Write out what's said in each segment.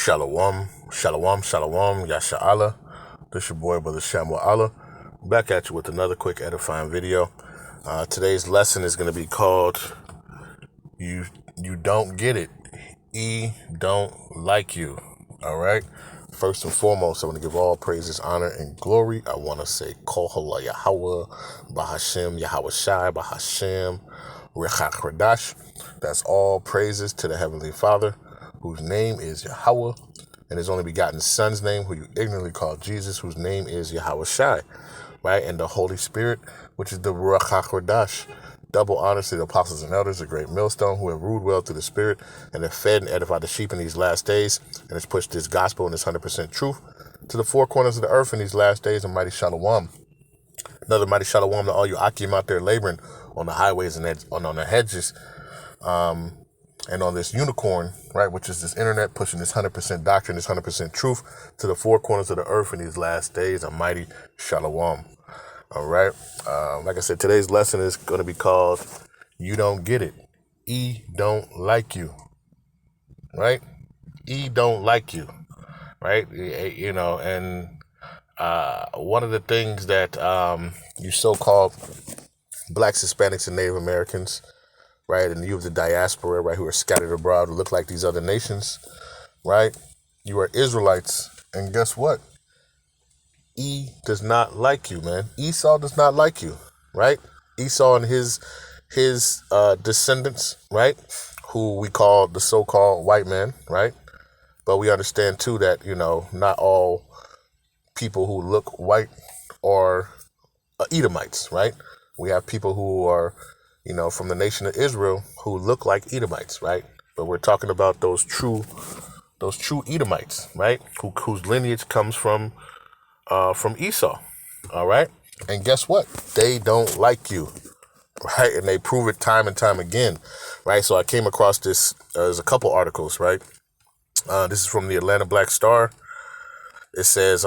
Shalom, shalom, shalom, Yasha Allah. This your boy, Brother Shamuel Allah. Back at you with another quick edifying video. Today's lesson is going to be called You Don't Get It. E don't like you. All right. First and foremost, I want to give all praises, honor, and glory. I want to say Halal, Yahawah, Bahasham, Yahawashi, Bahasham, Qadash. That's all praises to the Heavenly Father, whose name is Yahawah, and his only begotten Son's name, who you ignorantly call Jesus, whose name is Yahawashi, right? And the Holy Spirit, which is the Rawchaa. Double honors to the apostles and elders, a great millstone, who have ruled well through the Spirit, and have fed and edified the sheep in these last days, and has pushed this gospel and this 100% truth to the four corners of the earth in these last days. A mighty shalom. Another mighty shalom to all you Akim out there laboring on the highways and on the hedges, and on this unicorn, right, which is this internet, pushing this 100% doctrine, this 100% truth to the four corners of the earth in these last days. A mighty shalom. All right. Like I said, today's lesson is going to be called You Don't Get It. E don't like you. Right? E don't like you. Right? You know, and one of the things that you so-called blacks, Hispanics, and Native Americans, right, and you of the diaspora, right, who are scattered abroad, who look like these other nations, right? You are Israelites, and guess what? E does not like you, man. Esau does not like you, right? Esau and his descendants, right, who we call the so-called white man, right? But we understand too that, you know, not all people who look white are Edomites, right? We have people who are, you know, from the nation of Israel who look like Edomites, right? But we're talking about those true Edomites, right? Whose lineage comes from Esau, all right? And guess what? They don't like you, right? And they prove it time and time again, right? So I came across this, there's a couple articles, right? This is from the Atlanta Black Star. It says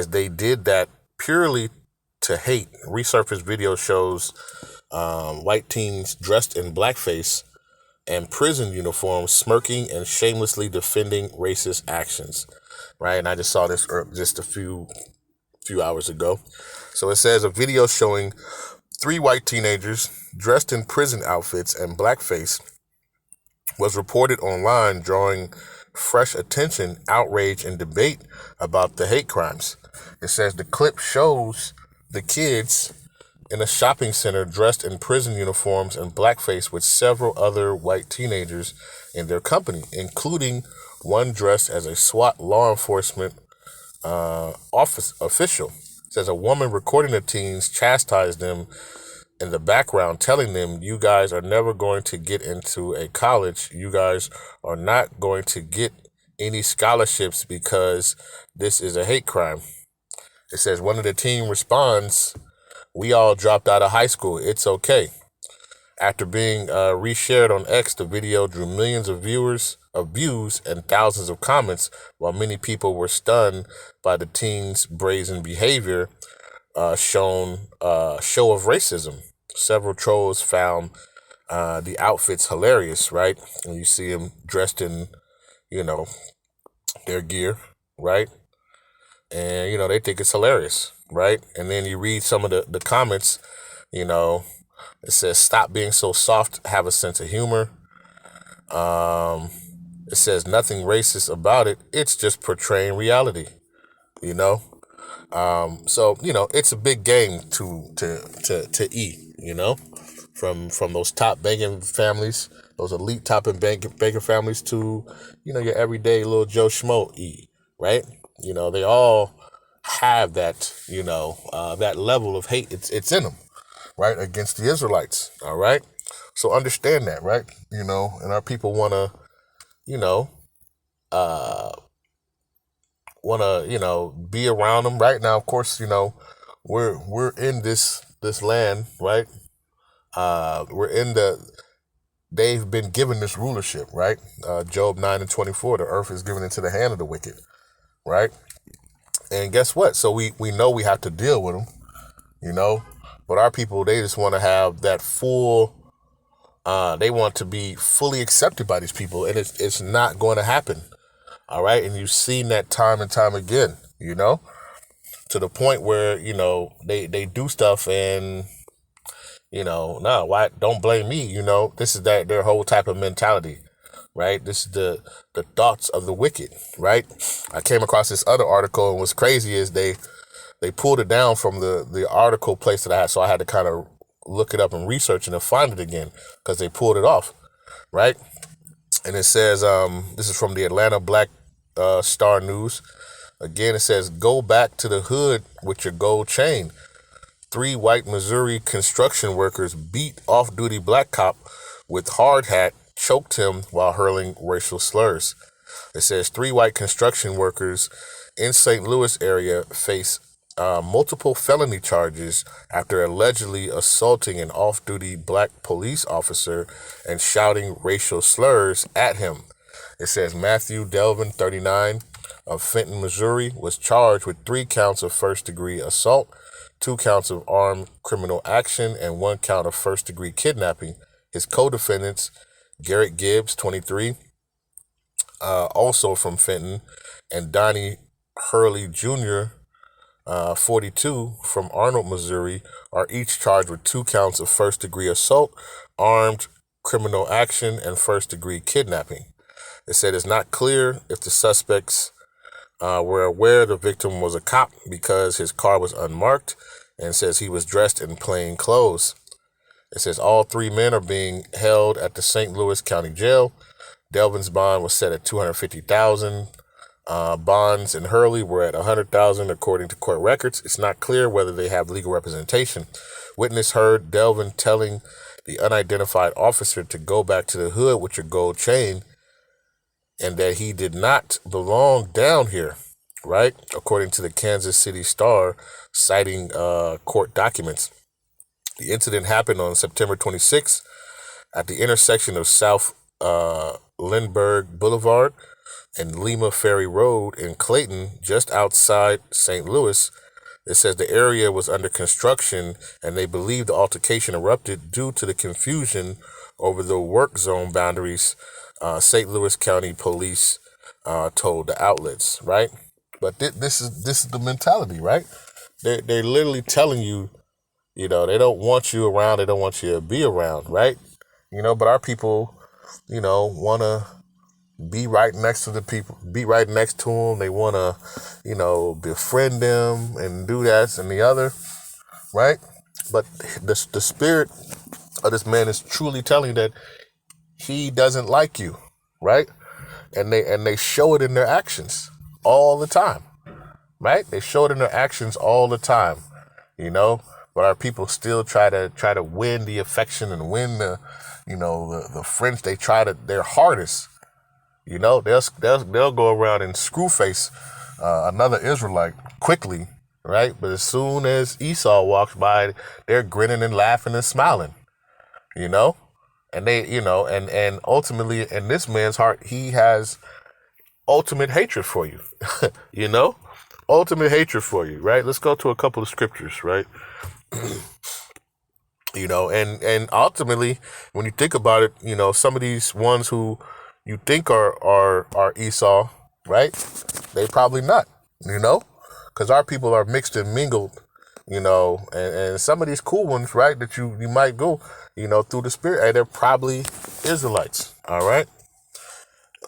they did that purely to hate. Resurfaced video shows white teens dressed in blackface and prison uniforms smirking and shamelessly defending racist actions. Right, and I just saw this just a few hours ago. So it says a video showing 3 white teenagers dressed in prison outfits and blackface was reported online, drawing fresh attention, outrage, and debate about the hate crimes. It says the clip shows the kids in a shopping center dressed in prison uniforms and blackface with several other white teenagers in their company, including one dressed as a SWAT law enforcement office official. It says a woman recording the teens chastised them in the background, telling them, "You guys are never going to get into a college. You guys are not going to get any scholarships because this is a hate crime." It says one of the teen responds, "We all dropped out of high school. It's okay." After being reshared on X, the video drew millions of views and thousands of comments, while many people were stunned by the teens' brazen behavior, show of racism. Several trolls found the outfits hilarious, right? And you see them dressed in, you know, their gear, right? And, you know, they think it's hilarious, right? And then you read some of the comments, you know, it says, "Stop being so soft, have a sense of humor." It says nothing racist about it. It's just portraying reality, you know? So, you know, it's a big game to eat, you know, from those top banking families, those elite top and banking families to, you know, your everyday little Joe Schmo eat, right? You know, they all have that, you know, that level of hate. It's in them, right? Against the Israelites. All right. So understand that, right? You know, and our people want to, you know, be around them right now. Of course, you know, we're in this land, right? They've been given this rulership, right? Job 9:24, the earth is given into the hand of the wicked, right? And guess what? So we know we have to deal with them, you know, but our people, they just want to have that full, they want to be fully accepted by these people, and it's not going to happen. All right. And you've seen that time and time again, to the point where, they do stuff and, no, why don't blame me? This is their whole type of mentality, right? This is the thoughts of the wicked, right? I came across this other article, and what's crazy is they pulled it down from the article place that I had, so I had to kind of look it up and research it and find it again because they pulled it off, right? And it says, this is from the Atlanta Black Star News. Again, it says, go back to the hood with your gold chain. 3 white Missouri construction workers beat off-duty black cop with hard hat, choked him while hurling racial slurs. It says 3 white construction workers in St. Louis area face multiple felony charges after allegedly assaulting an off-duty black police officer and shouting racial slurs at him. It says Matthew Delvin, 39, of Fenton, Missouri, was charged with 3 counts of first-degree assault, 2 counts of armed criminal action, and 1 count of first-degree kidnapping. His co-defendants, Garrett Gibbs, 23, also from Fenton, and Donnie Hurley Jr., 42, from Arnold, Missouri, are each charged with 2 counts of first-degree assault, armed criminal action, and first-degree kidnapping. It said it's not clear if the suspects were aware the victim was a cop because his car was unmarked, and says he was dressed in plain clothes. It says all 3 men are being held at the St. Louis County Jail. Delvin's bond was set at $250,000. Bonds and Hurley were at $100,000 according to court records. It's not clear whether they have legal representation. Witness heard Delvin telling the unidentified officer to go back to the hood with your gold chain and that he did not belong down here, right? According to the Kansas City Star, citing court documents. The incident happened on September 26th at the intersection of South Lindbergh Boulevard and Lima Ferry Road in Clayton, just outside St. Louis. It says the area was under construction and they believe the altercation erupted due to the confusion over the work zone boundaries, St. Louis County Police told the outlets, right? But this is the mentality, right? They're literally telling you, they don't want you around, they don't want you to be around, right? But our people, want to be right next to the people, be right next to them. They want to, befriend them and do that and the other, right? But the spirit of this man is truly telling that he doesn't like you, right? And they show it in their actions all the time, right? They show it in their actions all the time, But our people still try to win the affection and win the friends. They try their hardest. They'll go around and screw face another Israelite quickly, right? But as soon as Esau walks by, they're grinning and laughing and smiling, And they, and ultimately in this man's heart, he has ultimate hatred for you, ultimate hatred for you, right? Let's go to a couple of scriptures, right? And ultimately, when you think about it, some of these ones who you think are Esau, right? They probably not, because our people are mixed and mingled, and some of these cool ones, right, that you might go, through the spirit, and they're probably Israelites, all right?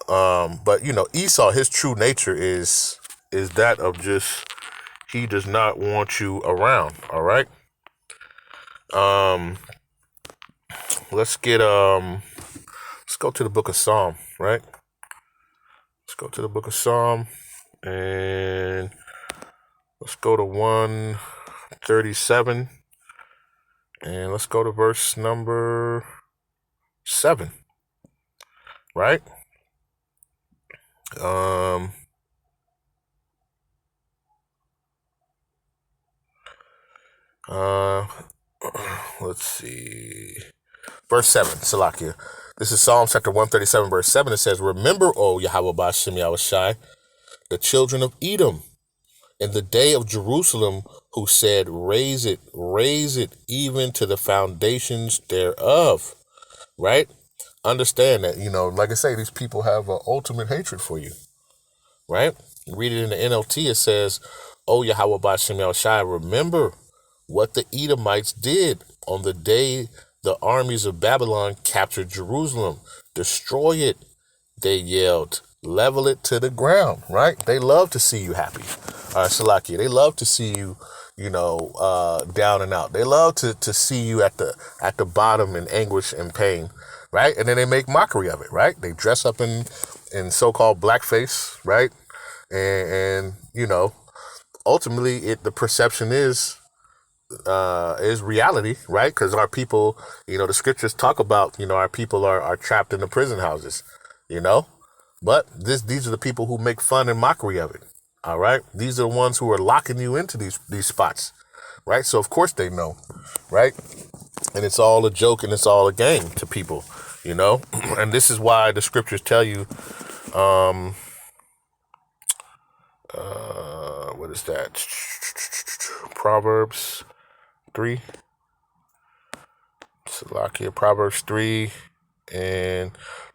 But, Esau, his true nature is that of just, he does not want you around, all right? Let's go to the book of Psalm, right? Let's go to the book of Psalm, and let's go to 137, and let's go to verse number 7, right? Let's see. Verse 7, Salakia. This is Psalm chapter 137, verse 7. It says, remember, O Yahawah Bahasham Yahawashi, the children of Edom, in the day of Jerusalem, who said, raise it, even to the foundations thereof. Right? Understand that, like I say, these people have ultimate hatred for you. right? Read it in the NLT. It says, "O Yahawah Bahasham Yahawashi, remember what the Edomites did on the day the armies of Babylon captured Jerusalem. Destroy it," they yelled. "Level it to the ground," right? They love to see you happy. Salakia, they love to see you, down and out. They love to see you at the bottom in anguish and pain, right? And then they make mockery of it, right? They dress up in so-called blackface, right? And ultimately, the perception is reality, right? Because our people, the scriptures talk about, our people are trapped in the prison houses, but these are the people who make fun and mockery of it. All right. These are the ones who are locking you into these spots, right? So of course they know, right? And it's all a joke and it's all a game to people, and this is why the scriptures tell you, what is that? Proverbs 3. Salakia, Proverbs 3 and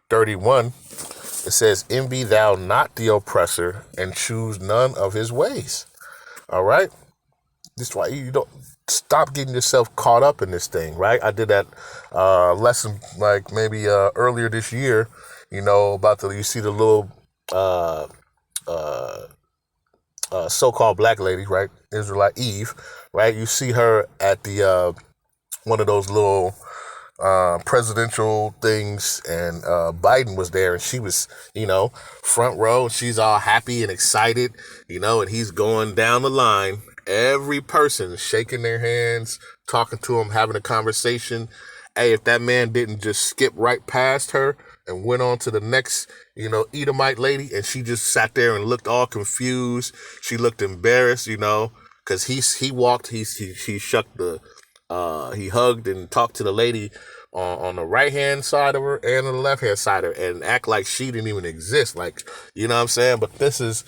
31. It says, "Envy thou not the oppressor, and choose none of his ways." All right? This is why you don't stop getting yourself caught up in this thing, right? I did that lesson like maybe earlier this year, about you see the little so-called black lady, right? Israelite Eve, right? You see her at the one of those little presidential things, and Biden was there, and she was, front row. She's all happy and excited, and he's going down the line. Every person shaking their hands, talking to him, having a conversation. Hey, if that man didn't just skip right past her and went on to the next, Edomite lady, and she just sat there and looked all confused. She looked embarrassed, because he shucked he hugged and talked to the lady on the right hand side of her and on the left hand side of her, and act like she didn't even exist. Like, you know what I'm saying? But this is,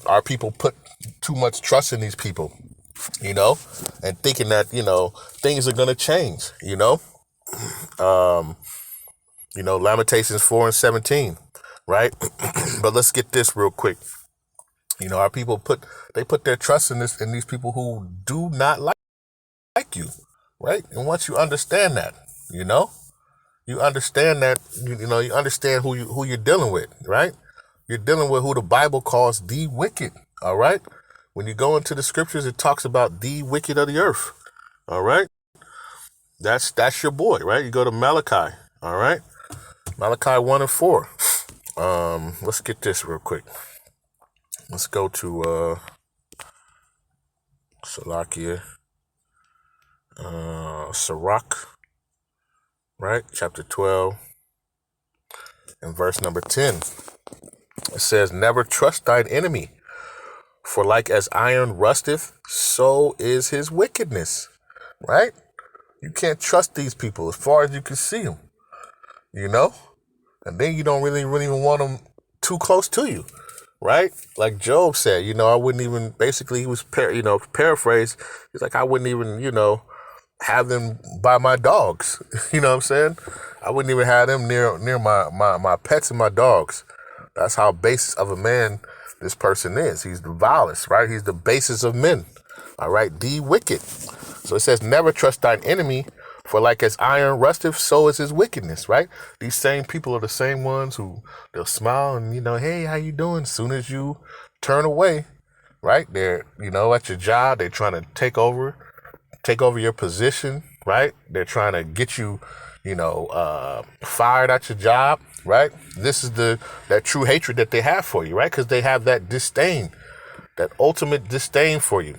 our people put too much trust in these people, and thinking that, things are going to change, Lamentations 4 and 17, right? But let's get this real quick. Our people put their trust in these people who do not like you, right? And once you understand that, you understand that, you understand who you're dealing with, right? You're dealing with who the Bible calls the wicked, all right? When you go into the scriptures, it talks about the wicked of the earth, all right? That's your boy, right? You go to Malachi, all right? Malachi 1 and 4. Let's get this real quick. Let's go to Salakia, Sirach, right? Chapter 12 and verse number 10. It says, "Never trust thine enemy, for like as iron rusteth, so is his wickedness." Right? You can't trust these people as far as you can see them, and then you don't really even want them too close to you, right? Like Job said, I wouldn't even, basically he was, paraphrased. He's like, I wouldn't even, have them by my dogs. You know what I'm saying? I wouldn't even have them near my pets and my dogs. That's how base of a man this person is. He's the vilest, right? He's the basest of men. All right, the wicked. So it says, "Never trust thine enemy, for like as iron rusteth, so is his wickedness," right? These same people are the same ones who they'll smile and, hey, how you doing? As soon as you turn away, right? They're, at your job, they're trying to take over your position, right? They're trying to get you, fired at your job, right? This is that true hatred that they have for you, right? Because they have that disdain, that ultimate disdain for you.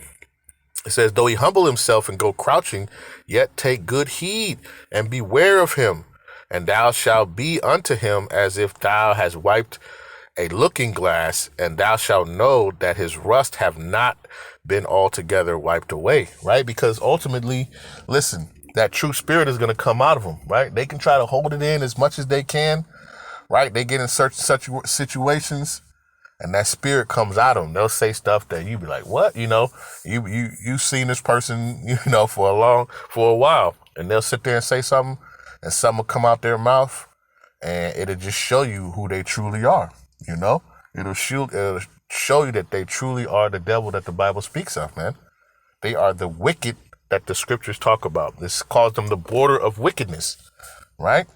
It says, "Though he humble himself and go crouching, yet take good heed and beware of him. And thou shalt be unto him as if thou hast wiped a looking glass, and thou shalt know that his rust have not been altogether wiped away," right? Because ultimately, listen, that true spirit is going to come out of them, right? They can try to hold it in as much as they can, right? They get in such situations, and that spirit comes out of them. They'll say stuff that you be like, what? You've seen this person, for a while, and they'll sit there and say something, and something will come out their mouth, and it'll just show you who they truly are, It'll show you that they truly are the devil that the Bible speaks of, man. They are the wicked that the scriptures talk about. This calls them the border of wickedness, right?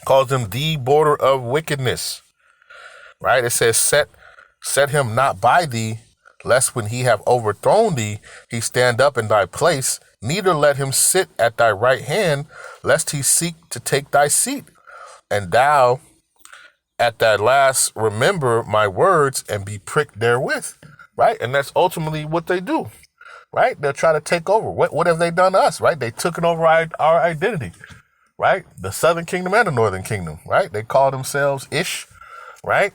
Calls them the border of wickedness, right? It says, set him not by thee, lest when he have overthrown thee, he stand up in thy place. Neither let him sit at thy right hand, lest he seek to take thy seat. And thou at that last remember my words and be pricked therewith, right? And that's ultimately what they do, right? They'll try to take over. What have they done to us, right? They took it over our identity, right? The southern kingdom and the northern kingdom, right? They call themselves Ish, right?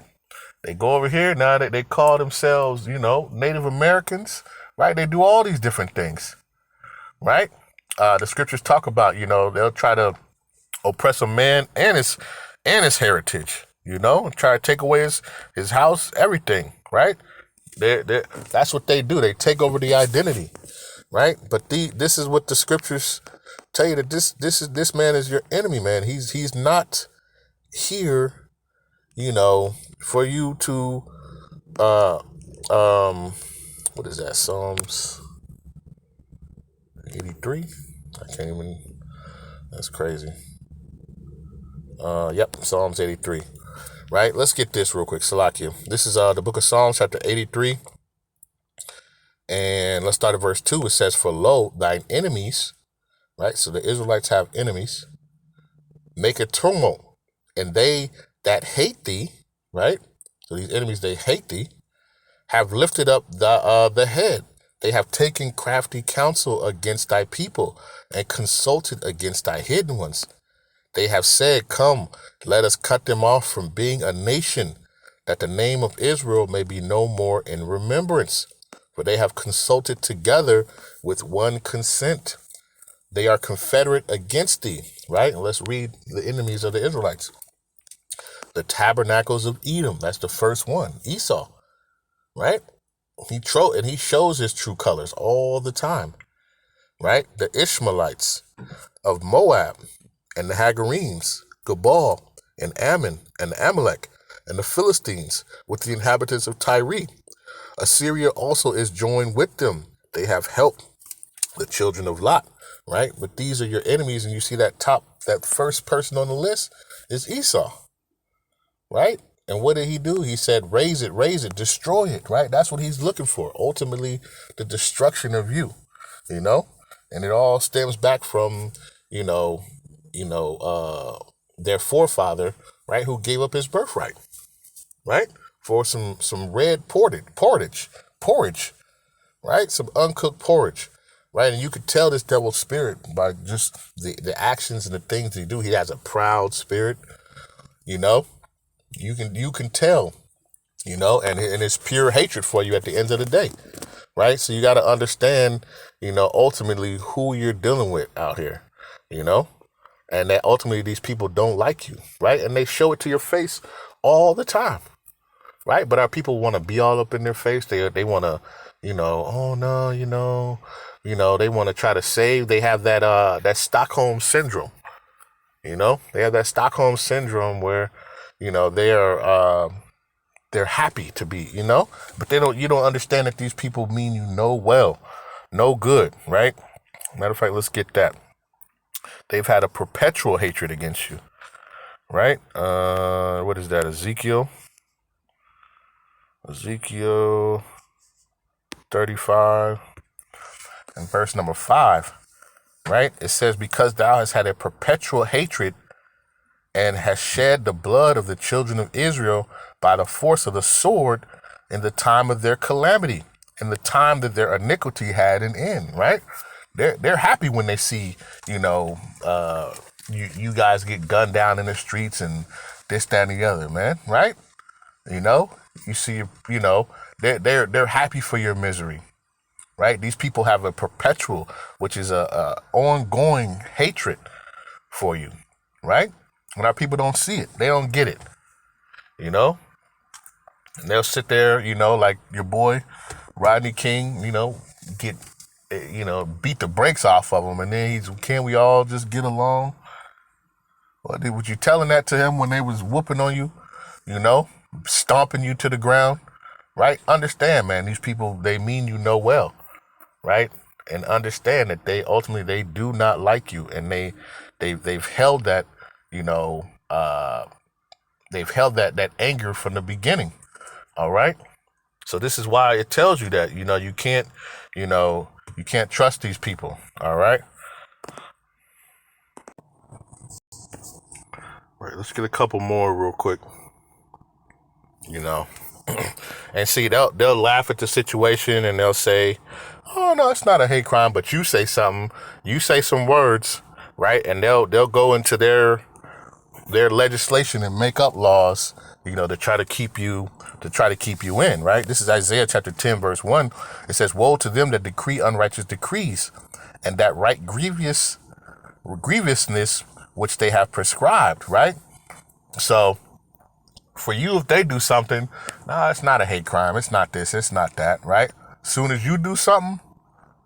They go over here, now they call themselves, Native Americans, right? They do all these different things, right? The scriptures talk about, they'll try to oppress a man and his heritage, try to take away his house, everything, right? That's what they do. They take over the identity, right? But this is what the scriptures tell you, that this man is your enemy, man. He's not here, for you to what is that? Psalms 83? I can't even, that's crazy. Yep, Psalms 83. Right? Let's get this real quick. Salakia. This is the book of Psalms, chapter 83. And let's start at verse 2. It says, for lo, thine enemies, right? So the Israelites have enemies, make a tumult, and they that hate thee, right? So these enemies, they hate thee, have lifted up the head. They have taken crafty counsel against thy people and consulted against thy hidden ones. They have said, come, let us cut them off from being a nation, that the name of Israel may be no more in remembrance. For they have consulted together with one consent. They are confederate against thee, right? And let's read the enemies of the Israelites. The tabernacles of Edom, that's the first one, Esau, right? He shows his true colors all the time, right? The Ishmaelites of Moab, and the Hagarenes, Gebal, and Ammon, and Amalek, and the Philistines with the inhabitants of Tyre. Assyria also is joined with them. They have helped the children of Lot, right? But these are your enemies, and you see that first person on the list is Esau, right? And what did he do? He said, raise it, destroy it, right? That's what he's looking for. Ultimately, the destruction of you, and it all stems back from, their forefather, right, who gave up his birthright, right, for some red porridge, right, some uncooked porridge, right, and you could tell this devil spirit by just the actions and the things he do. He has a proud spirit, you can tell, and it's pure hatred for you at the end of the day, right? So you got to understand, ultimately who you're dealing with out here, and that ultimately these people don't like you, right? And they show it to your face all the time, right? But our people want to be all up in their face. They want to, oh no, they want to try to save. They have that Stockholm syndrome, they have that Stockholm syndrome where, they're happy to be, but you don't understand that these people mean you no good, right? Matter of fact, let's get that. They've had a perpetual hatred against you, right? What is that? Ezekiel 35 and verse number 5, right? It says, because thou hast had a perpetual hatred and hast shed the blood of the children of Israel by the force of the sword in the time of their calamity, in the time that their iniquity had an end, right? They're happy when they see, you guys get gunned down in the streets and this, that, and the other, man, right? You see, they're happy for your misery, right? These people have a perpetual, which is a ongoing hatred for you, right? When our people don't see it, they don't get it, and they'll sit there, like your boy Rodney King, get, beat the brakes off of him, and then can we all just get along? Was you telling that to him when they was whooping on you, stomping you to the ground, right? Understand, man, these people, they mean you no well, right? And understand that they do not like you, and they've held that, you know, they've held that anger from the beginning. All right. So this is why it tells you that, you know, you can't trust these people. All right. All right. Let's get a couple more real quick. You know, and see, they'll laugh at the situation and they'll say, "Oh no, it's not a hate crime," but you say something, you say some words, right? And they'll go into their legislation and make up laws, to try to keep you in, right? This is Isaiah chapter 10, verse 1. It says, "Woe to them that decree unrighteous decrees, and that write grievousness which they have prescribed," right? So for you, if they do something, nah, it's not a hate crime, it's not this, it's not that, right? Soon as you do something,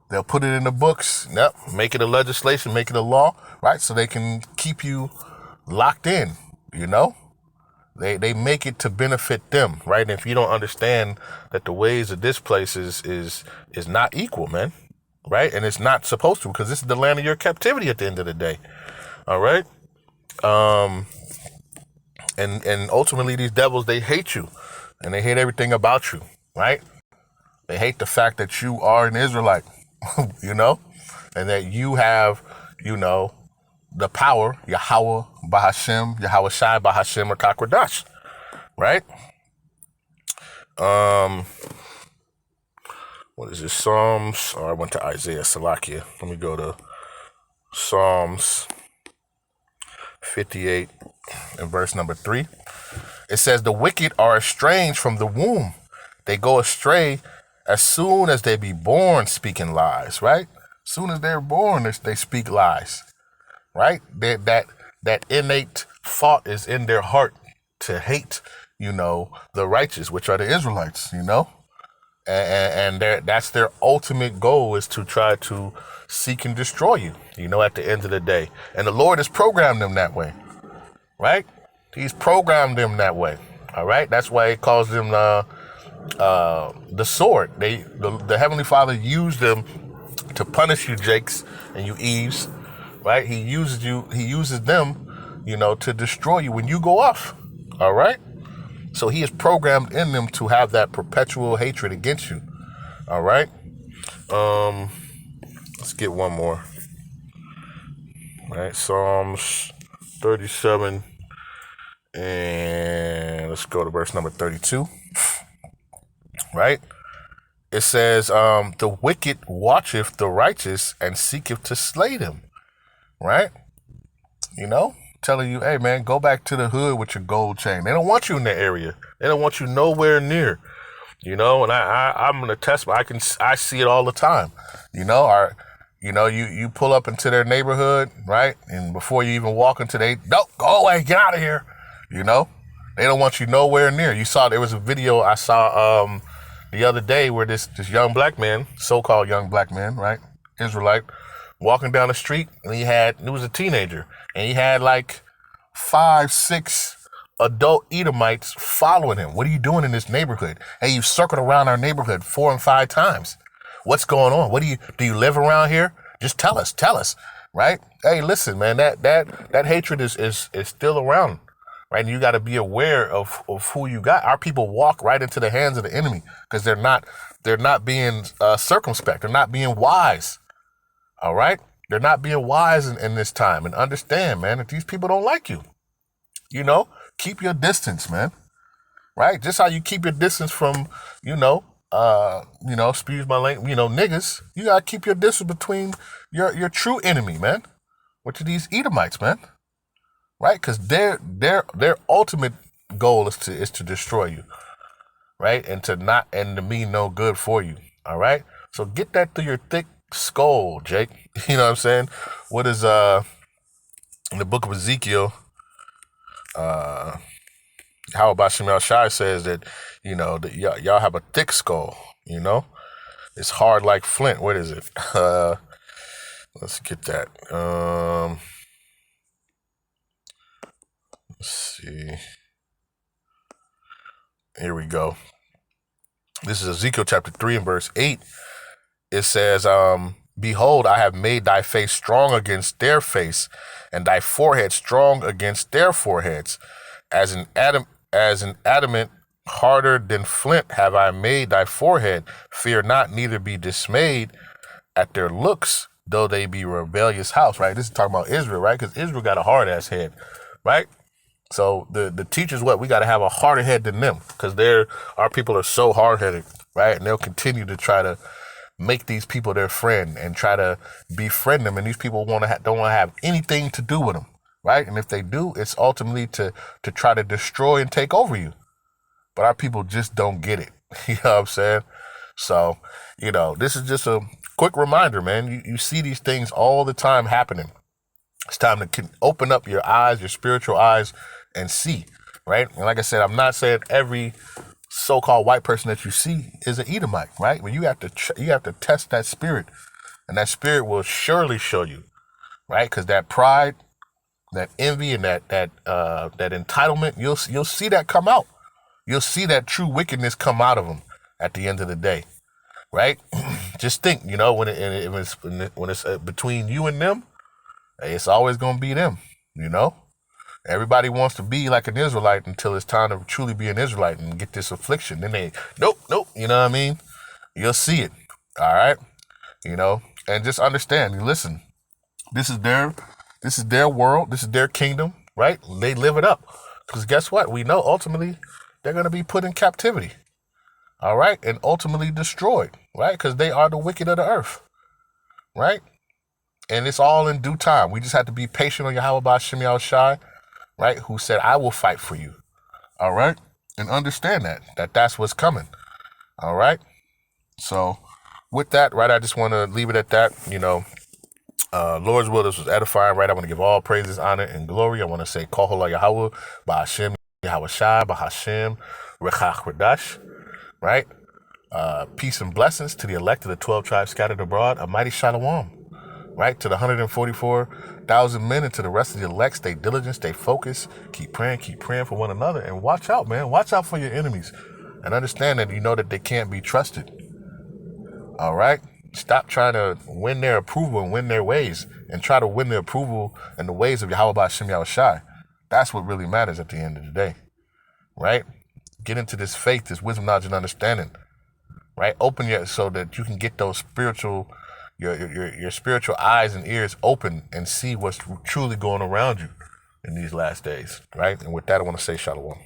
they'll put it in the books, yep, make it a legislation, make it a law, right? So they can keep you locked in, They make it to benefit them, right? And if you don't understand that the ways of this place is not equal, man, right? And it's not supposed to, because this is the land of your captivity at the end of the day. All right. And ultimately these devils, they hate you, and they hate everything about you, right? They hate the fact that you are an Israelite, and that you have, the power, Yahawah, Bahasham, Yahawashi, Bahasham, or Qadash, right? What is this? Psalms. Oh, I went to Isaiah, Salakia. Let me go to Psalms 58 and verse number 3. It says, "The wicked are estranged from the womb. They go astray as soon as they be born, speaking lies," right? As soon as they're born, they speak lies, right? That innate thought is in their heart to hate, the righteous, which are the Israelites, and that's their ultimate goal, is to try to seek and destroy you, at the end of the day. And the Lord has programmed them that way, right? He's programmed them that way. All right. That's why he calls them the sword. The Heavenly Father used them to punish you, Jakes, and you Eves, right? He uses them, to destroy you when you go off. All right. So he is programmed in them to have that perpetual hatred against you. All right. Let's get one more. All right. Psalms 37. And let's go to verse number 32. Right? It says, "The wicked watcheth the righteous and seeketh to slay them." Right? Telling you, hey man, go back to the hood with your gold chain. They don't want you in that area. They don't want you nowhere near. And I'm gonna test. I see it all the time. You pull up into their neighborhood, right? And before you even walk into nope, go away, get out of here. They don't want you nowhere near. You saw, there was a video I saw the other day where this young black man, so-called young black man, right, Israelite, walking down the street, and he was a teenager, and he had like 5, 6 adult Edomites following him. "What are you doing in this neighborhood? Hey, you've circled around our neighborhood 4 and 5 times. What's going on? Do you live around here? Just tell us, right? Hey, listen, man, that hatred is still around, right? And you got to be aware of who you got. Our people walk right into the hands of the enemy because they're not being circumspect. They're not being wise. All right? They're not being wise in this time. And understand, man, that these people don't like you. Keep your distance, man. Right? Just how you keep your distance from, excuse my language, niggas. You gotta keep your distance between your true enemy, man, which are these Edomites, man. Right? Because their ultimate goal is to destroy you, right? And to mean no good for you. All right? So get that through your thick skull, Jake. You know what I'm saying? What is in the book of Ezekiel, how about Shemal Shai says that, that y'all have a thick skull, It's hard like flint. What is it? Let's get that. Let's see. Here we go. This is Ezekiel chapter 3 and verse 8. It says, behold, I have made thy face strong against their face, and thy forehead strong against their foreheads. As an adamant harder than flint have I made thy forehead. Fear not, neither be dismayed at their looks, though they be rebellious house, right? This is talking about Israel, right? Because Israel got a hard-ass head, right? So the teachers, we got to have a harder head than them, because our people are so hard-headed, right? And they'll continue to try to make these people their friend and try to befriend them. And these people don't want to have anything to do with them, right? And if they do, it's ultimately to try to destroy and take over you. But our people just don't get it. You know what I'm saying? So, this is just a quick reminder, man. You see these things all the time happening. It's time to open up your eyes, your spiritual eyes, and see, right? And like I said, I'm not saying every so-called white person that you see is an Edomite, right? But you have to test that spirit, and that spirit will surely show you, right? Because that pride, that envy, and that entitlement, you'll see that come out. You'll see that true wickedness come out of them at the end of the day, right? Just think, when it's between you and them, it's always going to be them, Everybody wants to be like an Israelite until it's time to truly be an Israelite and get this affliction. Then they, nope, you know what I mean? You'll see it, all right? And just understand, listen, this is their world, this is their kingdom, right? They live it up. Because guess what? We know ultimately they're going to be put in captivity, all right? And ultimately destroyed, right? Because they are the wicked of the earth, right? And it's all in due time. We just have to be patient on Yahawah, Bahasham, Yahawashi, right? Who said, I will fight for you, all right? And understand that's what's coming, all right? So with that, right, I just want to leave it at that. Lord's will, this was edifying, right? I want to give all praises, honor, and glory. I want to say, Halal Yahawah, Bahasham, Yahawashi, Bahasham, Qadash, right? Peace and blessings to the elect of the 12 tribes scattered abroad. A mighty shalom, right? To the 144,000 men and to the rest of the elect, stay diligent, stay focused, keep praying for one another, and watch out, man. Watch out for your enemies and understand that that they can't be trusted, all right? Stop trying to win their approval and win their ways, and try to win the approval and the ways of Yahawah, Bahasham, Yahawashi. That's what really matters at the end of the day, right? Get into this faith, this wisdom, knowledge, and understanding, right? Open so that you can get those spiritual, your spiritual eyes and ears open and see what's truly going around you in these last days, right? And with that, I want to say shalom.